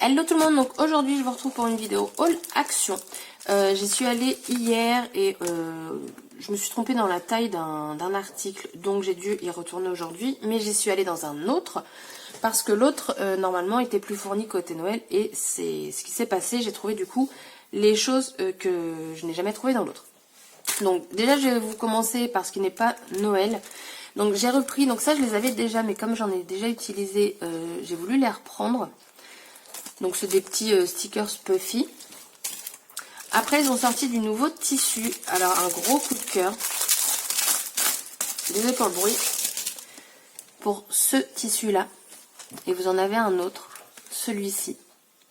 Hello tout le monde, donc aujourd'hui je vous retrouve pour une vidéo haul action. J'y suis allée hier et je me suis trompée dans la taille d'un article, donc j'ai dû y retourner aujourd'hui, mais j'y suis allée dans un autre parce que l'autre normalement était plus fourni côté Noël et c'est ce qui s'est passé. J'ai trouvé du coup les choses que je n'ai jamais trouvées dans l'autre. Donc déjà je vais vous commencer par ce qui n'est pas Noël. Donc j'ai repris, donc ça je les avais déjà, mais comme j'en ai déjà utilisé, j'ai voulu les reprendre. Donc c'est des petits stickers puffy. Après ils ont sorti du nouveau tissu. Alors un gros coup de cœur. Désolé pour le bruit. Pour ce tissu là. Et vous en avez un autre. Celui-ci.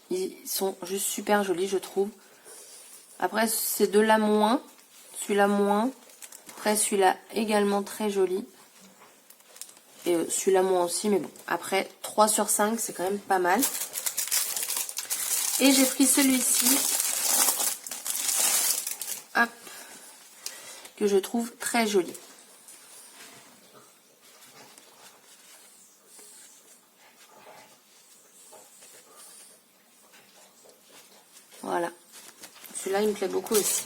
Ils sont juste super jolis je trouve. Après c'est de là moins. Celui-là moins. Après celui-là également très joli. Et celui-là moins aussi. Mais bon. Après 3 sur 5 c'est quand même pas mal. Et j'ai pris celui-ci, hop, que je trouve très joli. Voilà, celui-là il me plaît beaucoup aussi.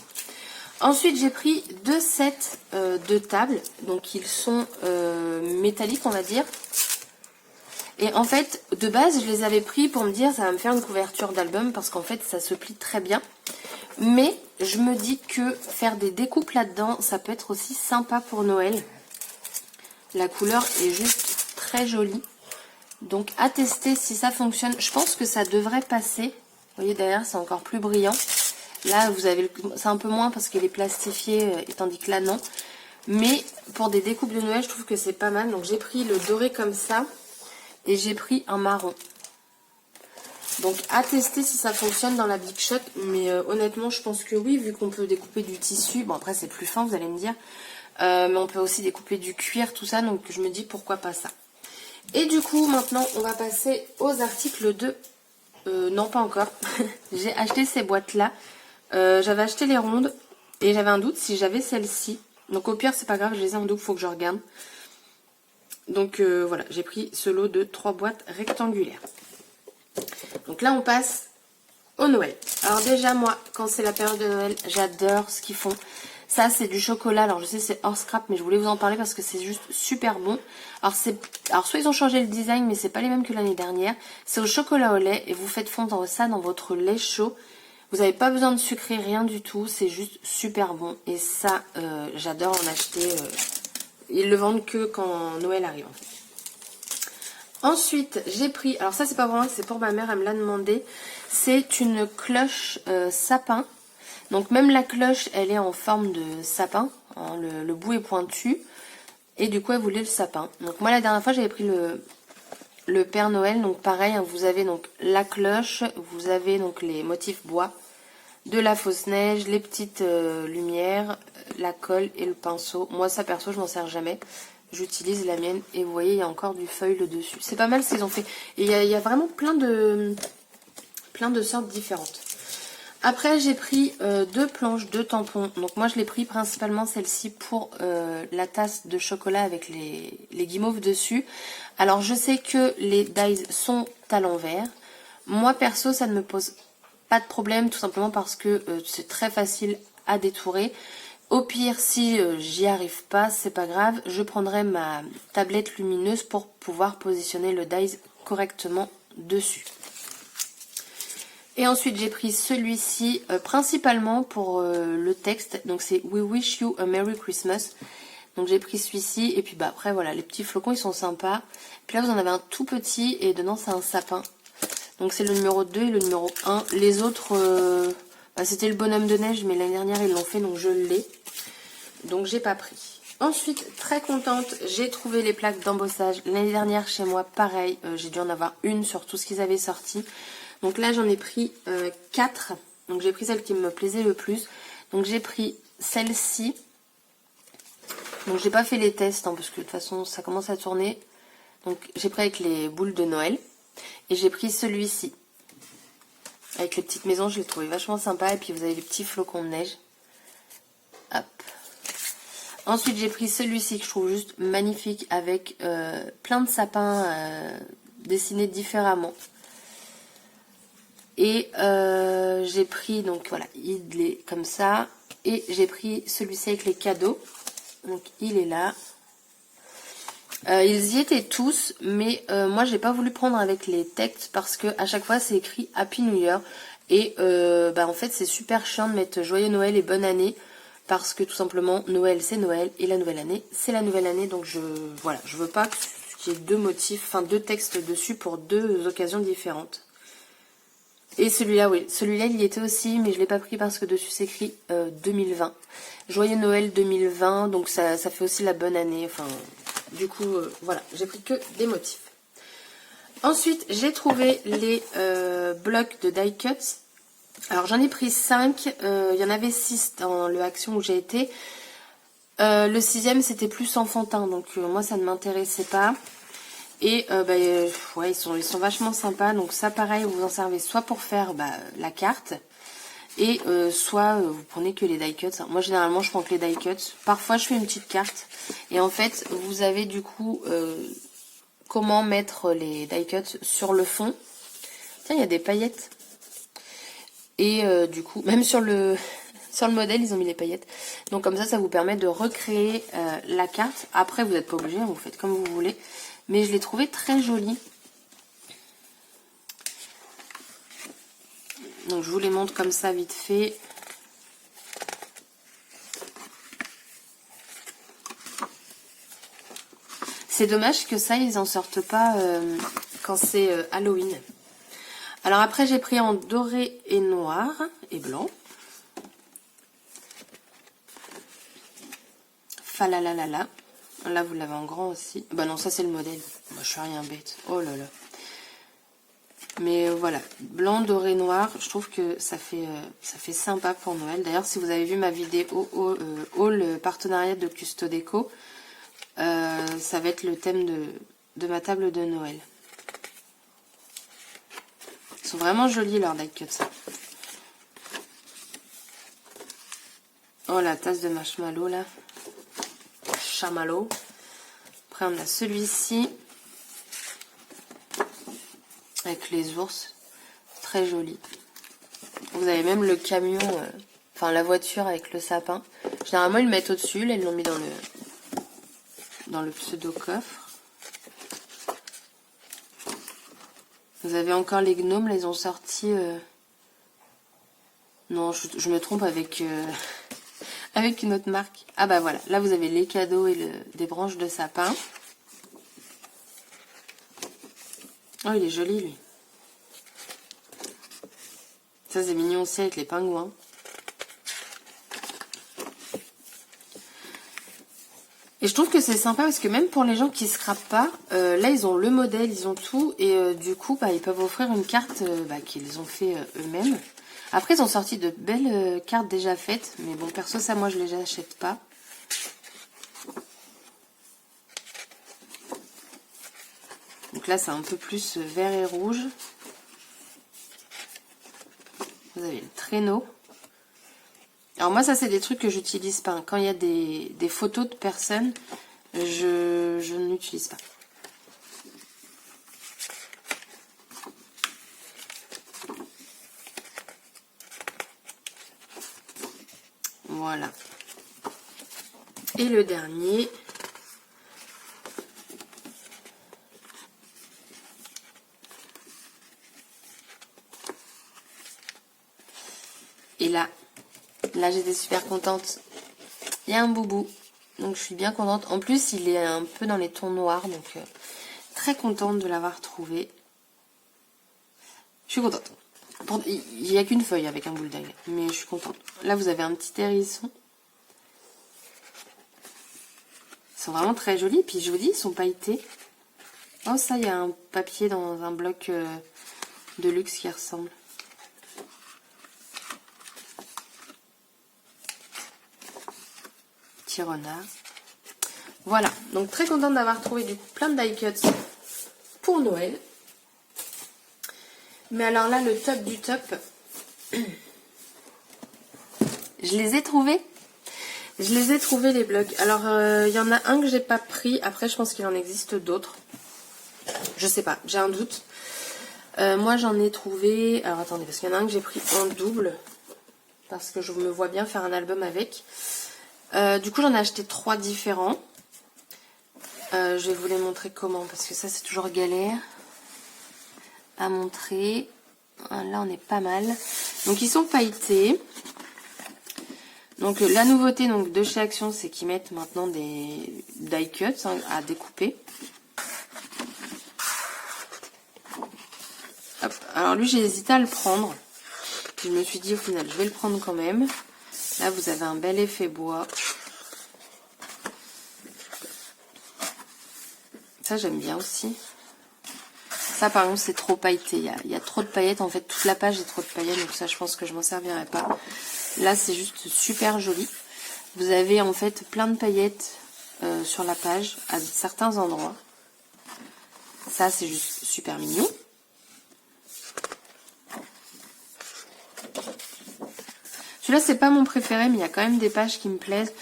Ensuite j'ai pris 2 sets de tables, donc ils sont métalliques on va dire. Et en fait, de base, je les avais pris pour me dire ça va me faire une couverture d'album parce qu'en fait, ça se plie très bien. Mais je me dis que faire des découpes là-dedans, ça peut être aussi sympa pour Noël. La couleur est juste très jolie. Donc à tester si ça fonctionne. Je pense que ça devrait passer. Vous voyez derrière, c'est encore plus brillant. Là, vous avez c'est un peu moins parce qu'il est plastifié, et tandis que là, non. Mais pour des découpes de Noël, je trouve que c'est pas mal. Donc j'ai pris le doré comme ça. Et j'ai pris un marron. Donc à tester si ça fonctionne dans la Big Shot. Mais honnêtement je pense que oui, vu qu'on peut découper du tissu. Bon après c'est plus fin vous allez me dire. Mais on peut aussi découper du cuir, tout ça. Donc je me dis pourquoi pas ça. Et du coup maintenant on va passer aux articles de... non pas encore. J'ai acheté ces boîtes là. J'avais acheté les rondes. Et j'avais un doute si j'avais celle-ci. Donc au pire c'est pas grave, je les ai en double, faut que je regarde. Donc voilà, j'ai pris ce lot de 3 boîtes rectangulaires. Donc là on passe au Noël. Alors déjà moi, quand c'est la période de Noël, j'adore ce qu'ils font. Ça c'est du chocolat, alors je sais c'est hors scrap, mais je voulais vous en parler parce que c'est juste super bon. Alors soit ils ont changé le design, mais c'est pas les mêmes que l'année dernière. C'est au chocolat au lait et vous faites fondre ça dans votre lait chaud. Vous n'avez pas besoin de sucrer, rien du tout, c'est juste super bon. Et ça, j'adore en acheter... Ils le vendent que quand Noël arrive en fait. Ensuite, j'ai pris, alors ça c'est pas pour moi, c'est pour ma mère, elle me l'a demandé. C'est une cloche sapin. Donc même la cloche, elle est en forme de sapin. Hein, le bout est pointu. Et du coup, elle voulait le sapin. Donc moi la dernière fois, j'avais pris le Père Noël. Donc pareil, hein, vous avez donc la cloche, vous avez donc les motifs bois, de la fausse neige, les petites lumières, la colle et le pinceau. Moi ça perso je m'en sers jamais. J'utilise la mienne et vous voyez il y a encore du feuille le dessus. C'est pas mal ce qu'ils ont fait. Et il y a vraiment plein de sortes différentes. Après j'ai pris 2 planches, 2 tampons. Donc moi je l'ai pris principalement celle-ci pour la tasse de chocolat avec les guimauves dessus. Alors je sais que les dies sont à l'envers. Moi perso ça ne me pose pas de problème, tout simplement parce que c'est très facile à détourer. Au pire, si j'y arrive pas, c'est pas grave, je prendrai ma tablette lumineuse pour pouvoir positionner le dies correctement dessus. Et ensuite, j'ai pris celui-ci principalement pour le texte. Donc c'est We Wish You a Merry Christmas. Donc j'ai pris celui-ci et puis bah après voilà, les petits flocons ils sont sympas. Puis là vous en avez un tout petit et dedans c'est un sapin. Donc c'est le numéro 2 et le numéro 1. Les autres, c'était le bonhomme de neige, mais l'année dernière ils l'ont fait, donc je l'ai. Donc j'ai pas pris. Ensuite, très contente, j'ai trouvé les plaques d'embossage. L'année dernière chez moi, pareil, j'ai dû en avoir une sur tout ce qu'ils avaient sorti. Donc là j'en ai pris 4. Donc j'ai pris celle qui me plaisait le plus. Donc j'ai pris celle-ci. Donc j'ai pas fait les tests, hein, parce que de toute façon ça commence à tourner. Donc j'ai pris avec les boules de Noël. Et j'ai pris celui-ci. Avec les petites maisons, je l'ai trouvé vachement sympa. Et puis vous avez les petits flocons de neige. Hop. Ensuite, j'ai pris celui-ci que je trouve juste magnifique. Avec plein de sapins dessinés différemment. Et j'ai pris, donc voilà, il est comme ça. Et j'ai pris celui-ci avec les cadeaux. Donc il est là. Ils y étaient tous, mais moi j'ai pas voulu prendre avec les textes parce que à chaque fois c'est écrit Happy New Year. Et en fait c'est super chiant de mettre Joyeux Noël et Bonne Année. Parce que tout simplement Noël c'est Noël et la nouvelle année c'est la nouvelle année. Donc je veux pas qu'il y ait deux motifs, enfin deux textes dessus pour deux occasions différentes. Et celui-là, oui, celui-là il y était aussi, mais je l'ai pas pris parce que dessus c'est écrit 2020. Joyeux Noël 2020, donc ça fait aussi la bonne année. Enfin, du coup, voilà, j'ai pris que des motifs. Ensuite, j'ai trouvé les blocs de die cuts. Alors j'en ai pris 5, il y en avait 6 dans le Action où j'ai été. Le 6e c'était plus enfantin, donc moi ça ne m'intéressait pas. Et ouais, ils sont vachement sympas. Donc ça pareil, vous en servez soit pour faire la carte. Et soit vous prenez que les die cuts. Moi généralement je prends que les die cuts. Parfois je fais une petite carte. Et en fait vous avez du coup comment mettre les die cuts sur le fond. Tiens, il y a des paillettes. Et du coup, même sur le modèle, ils ont mis les paillettes. Donc comme ça vous permet de recréer la carte. Après, vous n'êtes pas obligé, vous faites comme vous voulez. Mais je l'ai trouvé très joli. Donc je vous les montre comme ça vite fait. C'est dommage que ça, ils en sortent pas quand c'est Halloween. Alors après, j'ai pris en doré et noir et blanc. Falalalala. Là, vous l'avez en grand aussi. Bah non, ça c'est le modèle. Moi, je suis rien bête. Oh là là. Mais voilà, blanc, doré, noir, je trouve que ça fait sympa pour Noël. D'ailleurs, si vous avez vu ma vidéo haul partenariat de Custo Déco, ça va être le thème de ma table de Noël. Ils sont vraiment jolis leurs die cuts. Oh, la tasse de marshmallow là. Chamallow. Après, on a celui-ci. Avec les ours. Très joli. Vous avez même le camion, enfin la voiture avec le sapin. Généralement, ils le mettent au-dessus. Là, ils l'ont mis dans le pseudo-coffre. Vous avez encore les gnomes. Là, ils ont sorti... Non, je me trompe avec... avec une autre marque. Ah bah voilà, là vous avez les cadeaux et des branches de sapin. Oh, il est joli lui. Ça c'est mignon aussi avec les pingouins. Et je trouve que c'est sympa parce que même pour les gens qui se scrapent pas, là ils ont le modèle, ils ont tout. Et du coup, ils peuvent offrir une carte qu'ils ont fait eux-mêmes. Après, ils ont sorti de belles cartes déjà faites. Mais bon, perso, ça, moi, je les achète pas. Donc là, c'est un peu plus vert et rouge. Vous avez le traîneau. Alors moi, ça, c'est des trucs que j'utilise pas. Quand il y a des photos de personnes, je n'utilise pas. Voilà. Et le dernier. Et là j'étais super contente. Il y a un boubou. Donc je suis bien contente. En plus, il est un peu dans les tons noirs. Donc très contente de l'avoir trouvé. Je suis contente. Il n'y a qu'une feuille avec un bulldog. Mais je suis contente. Là, vous avez un petit hérisson. Ils sont vraiment très jolis. Puis je vous dis, ils sont pailletés. Oh, ça, il y a un papier dans un bloc de luxe qui ressemble. Petit renard. Voilà. Donc, très contente d'avoir trouvé du coup plein de die cuts pour Noël. Mais alors là, le top du top, je les ai trouvés. Je les ai trouvés, les blocs. Alors, il y en a un que j'ai pas pris. Après, je pense qu'il en existe d'autres. Je sais pas, j'ai un doute. Moi j'en ai trouvé... Alors attendez, parce qu'il y en a un que j'ai pris en double. Parce que je me vois bien faire un album avec. Du coup j'en ai acheté 3 différents. Je vais vous les montrer comment. Parce que ça c'est toujours galère à montrer. Là on est pas mal. Donc ils sont pailletés. Donc la nouveauté donc, de chez Action, c'est qu'ils mettent maintenant des die cuts hein, à découper. Hop. Alors lui j'ai hésité à le prendre. Puis je me suis dit au final je vais le prendre quand même. Là vous avez un bel effet bois. Ça j'aime bien aussi. Ça par contre c'est trop pailleté. Il y a trop de paillettes. En fait toute la page est trop de paillettes. Donc ça je pense que je m'en servirai pas. Là c'est juste super joli. Vous avez en fait plein de paillettes sur la page à certains endroits. Ça c'est juste super mignon. Celui-là c'est pas mon préféré mais il y a quand même des pages qui me plaisent.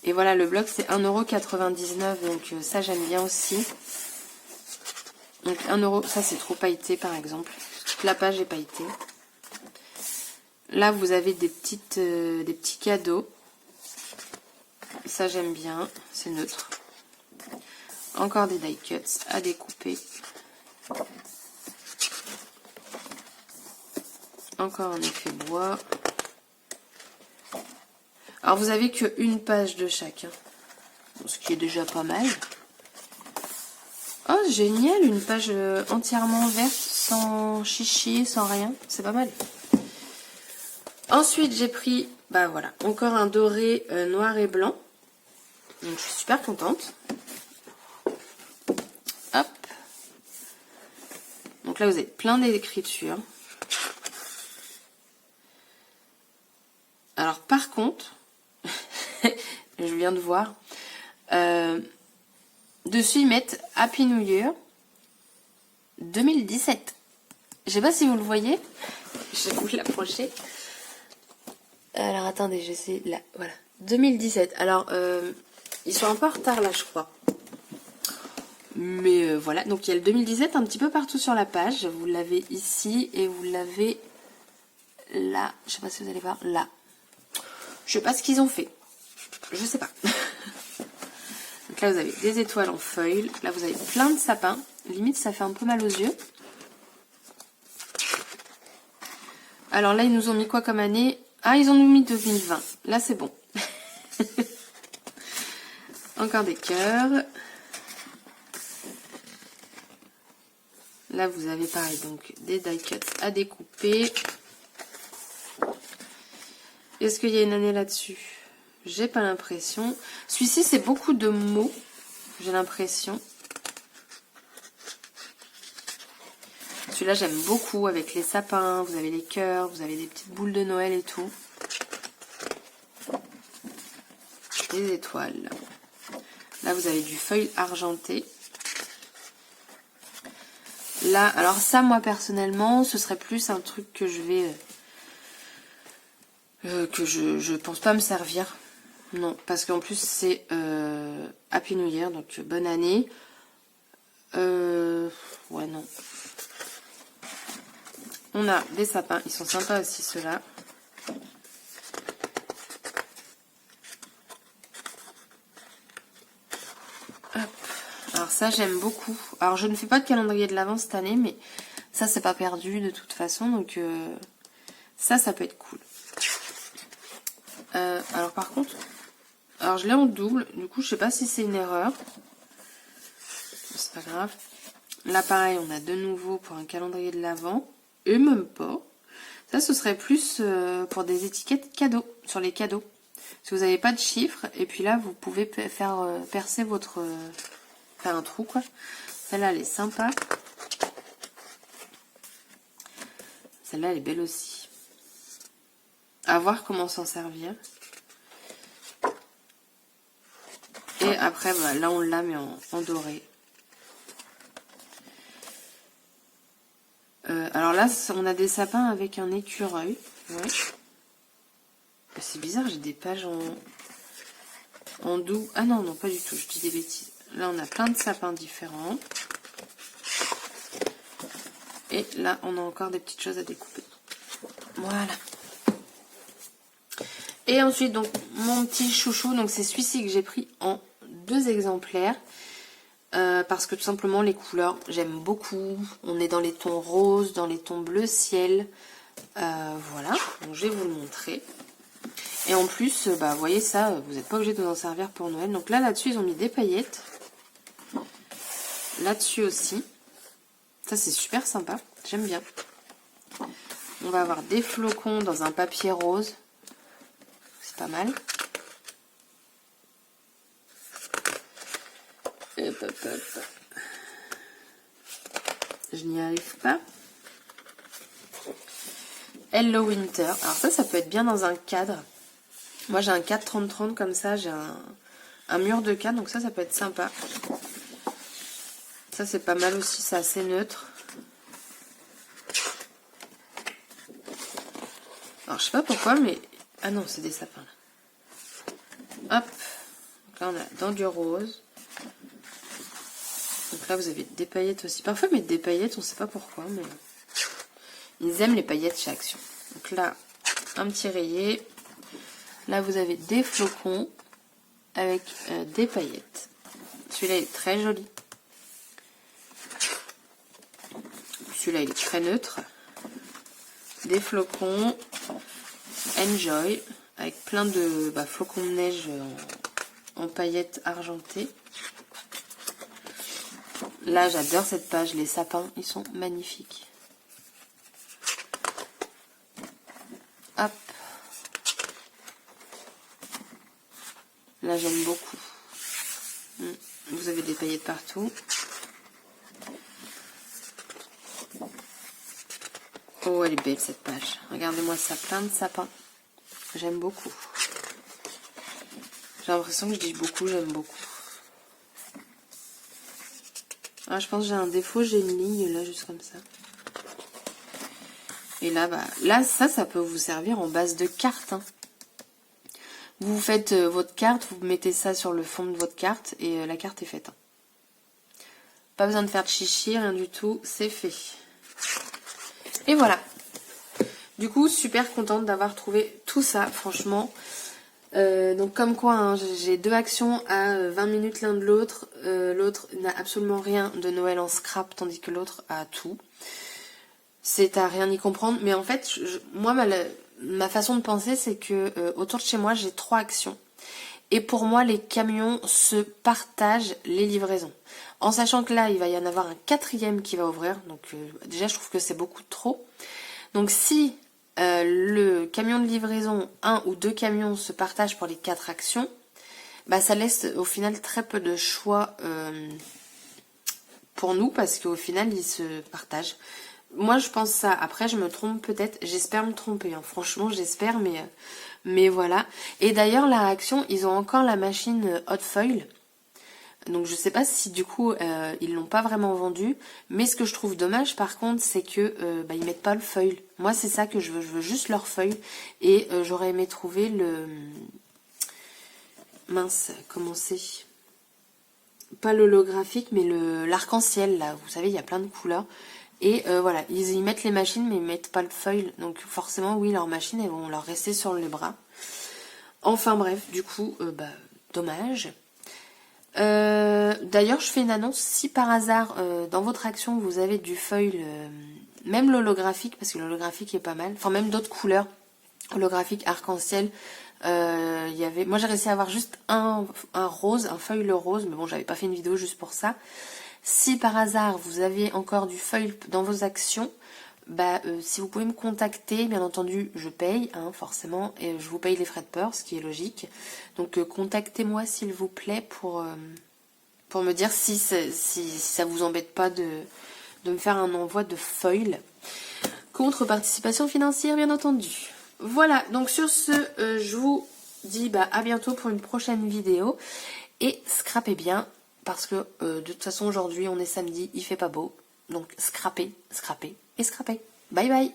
Et voilà le bloc c'est 1,99 €. Donc ça j'aime bien aussi. Donc 1 €, ça c'est trop pailleté par exemple. Toute la page est pailletée. Là vous avez des petits cadeaux. Ça j'aime bien, c'est neutre. Encore des die cuts à découper. Encore un effet bois. Alors vous avez qu'une page de chaque. Ce qui est déjà pas mal. Oh génial, une page entièrement verte, sans chichi, sans rien. C'est pas mal. Ensuite j'ai pris, bah voilà, encore un doré noir et blanc. Donc je suis super contente. Hop. Donc là vous avez plein d'écritures. Alors par contre, je viens de voir, dessus ils mettent Happy New Year 2017. Je sais pas si vous le voyez. Je vais vous l'approcher. Alors attendez, j'essaie là, voilà. 2017. Alors ils sont un peu en retard là je crois. Mais voilà, donc il y a le 2017 un petit peu partout sur la page. Vous l'avez ici et vous l'avez là. Je sais pas si vous allez voir là. Je sais pas ce qu'ils ont fait. Je sais pas. Donc là vous avez des étoiles en feuilles. Là vous avez plein de sapins. Limite ça fait un peu mal aux yeux. Alors là ils nous ont mis quoi comme année? Ah ils ont nous mis 2020. Là c'est bon. Encore des cœurs. Là vous avez pareil donc des die cuts à découper. Est-ce qu'il y a une année là-dessus? J'ai pas l'impression. Celui-ci c'est beaucoup de mots. J'ai l'impression. Celui-là j'aime beaucoup avec les sapins. Vous avez les cœurs, vous avez des petites boules de Noël et tout. Des étoiles. Là vous avez du feuille argenté. Là, alors ça, moi personnellement, ce serait plus un truc que je vais... que je pense pas me servir. Non, parce qu'en plus c'est Happy New Year, donc bonne année. Ouais, non. On a des sapins, ils sont sympas aussi ceux-là. Alors ça j'aime beaucoup. Alors je ne fais pas de calendrier de l'Avent cette année, mais ça c'est pas perdu de toute façon, donc ça peut être cool. Alors par contre, alors je l'ai en double, du coup je sais pas si c'est une erreur. C'est pas grave. Là pareil, on a de nouveau pour un calendrier de l'Avent, et même pas. Ça ce serait plus pour des étiquettes cadeaux, sur les cadeaux. Si vous n'avez pas de chiffres, et puis là vous pouvez faire percer votre... faire un trou quoi. Celle-là elle est sympa. Celle-là elle est belle aussi. À voir comment s'en servir. Et après bah, là on l'a mais en doré. Alors là on a des sapins avec un écureuil. Ouais. C'est bizarre, j'ai des pages en doux. Ah non, non pas du tout, je dis des bêtises. Là on a plein de sapins différents. Et là, on a encore des petites choses à découper. Voilà. Et ensuite, donc, mon petit chouchou, donc c'est celui-ci que j'ai pris en 2 exemplaires. Parce que tout simplement, les couleurs, j'aime beaucoup. On est dans les tons roses, dans les tons bleu ciel. Voilà, donc je vais vous le montrer. Et en plus, bah, vous voyez ça, vous n'êtes pas obligé de vous en servir pour Noël. Donc là-dessus, ils ont mis des paillettes. Là-dessus aussi. Ça, c'est super sympa. J'aime bien. On va avoir des flocons dans un papier rose. C'est pas mal. Hop, hop, hop. Je n'y arrive pas. Hello Winter. Alors ça peut être bien dans un cadre. Moi, j'ai un cadre 30-30 comme ça. J'ai un mur de cadre. Donc ça peut être sympa. Ça, c'est pas mal aussi. C'est assez neutre. Alors, je sais pas pourquoi, mais... Ah non, c'est des sapins, là. Hop. Donc là, on a dans du rose. Donc là, vous avez des paillettes aussi. Parfois, ils mettent des paillettes, on sait pas pourquoi, mais... Ils aiment les paillettes chez Action. Donc là, un petit rayé. Là, vous avez des flocons avec des paillettes. Celui-là, il est très joli. Celui-là, il est très neutre. Des flocons. Enjoy. Avec plein de flocons de neige en paillettes argentées. Là, j'adore cette page. Les sapins, ils sont magnifiques. Hop. Là, j'aime beaucoup. Vous avez des paillettes partout. Oh, elle est belle cette page. Regardez-moi ça, plein de sapins. J'aime beaucoup. J'ai l'impression que je dis beaucoup, j'aime beaucoup. Ah, je pense que j'ai un défaut, j'ai une ligne là, juste comme ça. Et là, là, ça peut vous servir en base de carte. Hein. Vous faites votre carte, vous mettez ça sur le fond de votre carte et la carte est faite. Hein. Pas besoin de faire de chichi, rien du tout, c'est fait. Et voilà. Du coup, super contente d'avoir trouvé tout ça, franchement. Donc comme quoi, hein, j'ai 2 actions à 20 minutes l'un de l'autre. L'autre n'a absolument rien de Noël en scrap, tandis que l'autre a tout. C'est à rien y comprendre. Mais en fait, moi, ma façon de penser, c'est que autour de chez moi, j'ai 3 actions. Et pour moi, les camions se partagent les livraisons. En sachant que là, il va y en avoir un 4e qui va ouvrir. Donc déjà, je trouve que c'est beaucoup trop. Donc si le camion de livraison, 1 ou 2 camions se partagent pour les 4 actions, ça laisse au final très peu de choix pour nous. Parce qu'au final, ils se partagent. Moi, je pense ça. Après, je me trompe peut-être. J'espère me tromper. Hein. Franchement, j'espère, mais voilà. Et d'ailleurs, la Action, ils ont encore la machine Hot Foil. Donc, je sais pas si du coup, ils l'ont pas vraiment vendue. Mais ce que je trouve dommage, par contre, c'est que ils mettent pas le foil. Moi, c'est ça que je veux. Je veux juste leur foil. Et j'aurais aimé trouver le... Mince, comment c'est ? Pas l'holographique, mais l'arc-en-ciel, là. Vous savez, il y a plein de couleurs. Et voilà, ils y mettent les machines, mais ils mettent pas le foil. Donc forcément, oui, leurs machines, elles vont leur rester sur les bras. Enfin bref, du coup, dommage. D'ailleurs, je fais une annonce. Si par hasard, dans votre action, vous avez du foil, même l'holographique, parce que l'holographique est pas mal. Enfin, même d'autres couleurs. Holographique, arc-en-ciel. Moi, j'ai réussi à avoir juste un rose, un foil rose. Mais bon, j'avais pas fait une vidéo juste pour ça. Si par hasard vous avez encore du foil dans vos actions, si vous pouvez me contacter, bien entendu je paye, hein, forcément, et je vous paye les frais de port, ce qui est logique. Donc contactez-moi s'il vous plaît pour me dire si ça vous embête pas de me faire un envoi de foil. Contre participation financière bien entendu. Voilà, donc sur ce, je vous dis à bientôt pour une prochaine vidéo. Et scrapez bien. Parce que de toute façon aujourd'hui on est samedi, il fait pas beau. Donc scrapez, scrapez et scrapez. Bye bye.